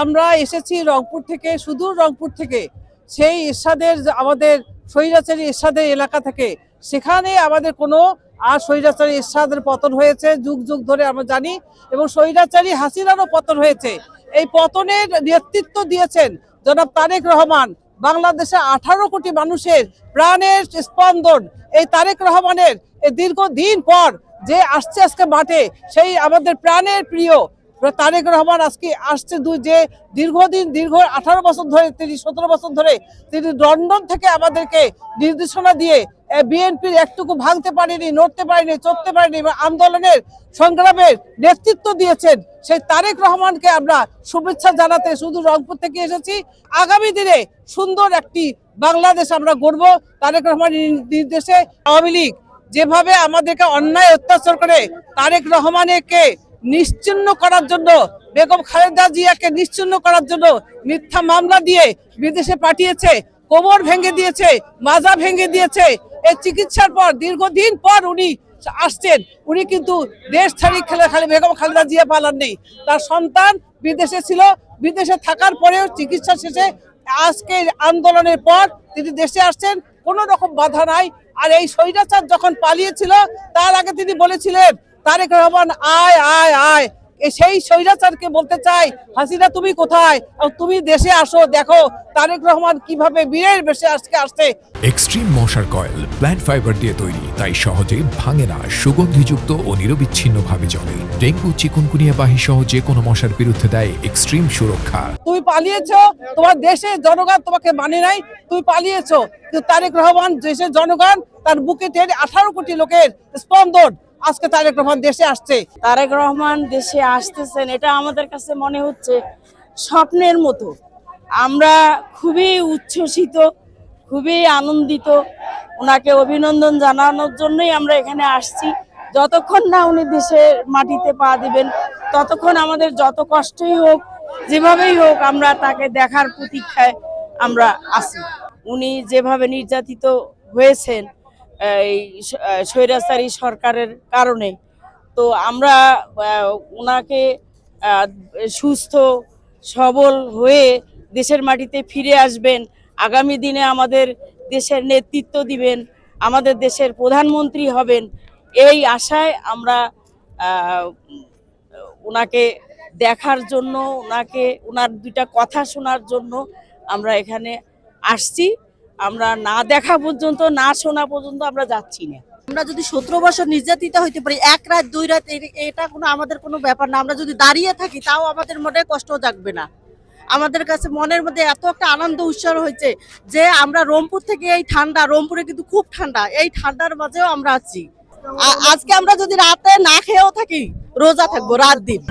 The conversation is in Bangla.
আমরা এসেছি রংপুর থেকে, সুদূর রংপুর থেকে, সেই এরশাদের আমাদের স্বৈরাচারী এরশাদের এলাকা থেকে। সেখানে আমাদের কোনো আর স্বৈরাচারী এরশাদের পতন হয়েছে যুগ যুগ ধরে আমরা জানি, এবং স্বৈরাচারী হাসিনারও পতন হয়েছে। এই পতনের নেতৃত্ব দিয়েছেন জনাব তারেক রহমান। বাংলাদেশে 18 কোটি মানুষের প্রাণের স্পন্দন এই তারেক রহমানের এই দীর্ঘদিন পর যে আসছে আজকে মাঠে, সেই আমাদের প্রাণের প্রিয় তারেক রহমান আজকে আসছে। যে দীর্ঘ 18 বছর ধরে, 17 বছর ধরে তিনি লন্ডন থেকে আমাদেরকে নির্দেশনা দিয়ে বিএনপির একটুকু ভাঙতে পারেনি, নড়তে পারেনি, চড়তে পারেনি, আন্দোলনের সংগ্রামের নেতৃত্ব দিয়েছেন সেই তারেক রহমানকে আমরা শুভেচ্ছা জানাতে শুধু রংপুর থেকে এসেছি। আগামী দিনে সুন্দর একটি বাংলাদেশ আমরা গড়ব তারেক রহমানের নির্দেশে। আওয়ামী লীগ যেভাবে আমাদেরকে অন্যায় অত্যাচার করে তারেক রহমানকে নিশ্চিহ্ন করার জন্য, বেগম খালেদা জিয়াকে নিশ্চিহ্ন করার জন্য মিথ্যা মামলা দিয়ে বিদেশে পাঠিয়েছে, কোমর ভেঙে দিয়েছে, মাজা ভেঙে দিয়েছে। এই চিকিৎসার পর দীর্ঘদিন পর উনি আসছেন। উনি কিন্তু দেশ ছাড়ি খালি বেগম খালেদা জিয়া পালাননি, তার সন্তান বিদেশে ছিল। বিদেশে থাকার পরেও চিকিৎসা শেষে আজকে আন্দোলনের পর তিনি দেশে আসছেন, কোনো রকম বাধা নাই। আর এই স্বৈরাচার যখন পালিয়েছিল তার আগে তিনি বলেছিলেন তারেক রহমান আয় আয় আয়। সেই স্বৈরাচারকে বলতে চাই, হাসিনা তুমি কোথায়, তুমি দেশে আসো, দেখো তারেক রহমান কিভাবে বীরের বেশে আজকে আসছে। এক্সট্রিম মশার কয়েল প্ল্যান্ট ফাইবার দিয়ে তৈরি, তাই সহজে ভাঙে না, সুগন্ধিযুক্ত ও নিরবিচ্ছিন্নভাবে জ্বলে। ডেঙ্গু, চিকুনগুনিয়া বাহি সহ যে কোনো মশার বিরুদ্ধে দেয় এক্সট্রিম সুরক্ষা। তুমি পালিয়েছো, তোমার দেশে জনগণ তোমাকে মানে নাই, তুমি পালিয়েছো, কিন্তু তারেক রহমান দেশের জনগণ তার বুকে টেনে 18 কোটি লোকের স্পন্দন আজকে তারেক রহমান দেশে আসছে। তারেক রহমান দেশে আসতেছেন, এটা আমাদের কাছে মনে হচ্ছে স্বপ্নের মতো। আমরা খুবই উচ্ছ্বসিত, খুবই আনন্দিত। ওনাকে অভিনন্দন জানানোর জন্যই আমরা এখানে আসছি। যতক্ষণ না উনি দেশের মাটিতে পা দিবেন, ততক্ষণ আমাদের যত কষ্টই হোক, যেভাবেই হোক, আমরা তাকে দেখার প্রতীক্ষায় আমরা আছি। উনি যেভাবে নির্যাতিত হয়েছেন এই স্বৈরাচারী সরকারের কারণে, তো আমরা ওনাকে সুস্থ সবল হয়ে দেশের মাটিতে ফিরে আসবেন, আগামী দিনে আমাদের দেশের নেতৃত্ব দিবেন, আমাদের দেশের প্রধানমন্ত্রী হবেন, এই আশায় আমরা ওনাকে দেখার জন্য, ওনার দুইটা কথা শোনার জন্য আমরা এখানে আসছি। আমরা না দেখা পর্যন্ত, না শোনা পর্যন্ত আমরা যাচ্ছি না। আমরা যদি 17 বছর নির্যাতিত হইতে পারি, 1 রাত 2 রাত, এটা কোনো আমাদের কোনো ব্যাপার না। আমরা যদি দাঁড়িয়ে থাকি তাও আমাদের মনে কষ্ট জাগবে না। আমাদের কাছে মনের মধ্যে এত একটা আনন্দ উৎসাহ হয়েছে যে আমরা রংপুর থেকে, এই ঠান্ডা, রংপুরে কিন্তু খুব ঠান্ডা, এই ঠান্ডার মাঝেও আমরা আছি। আজকে আমরা যদি রাতে না খেয়েও থাকি, রোজা থাকবো রাত দিন।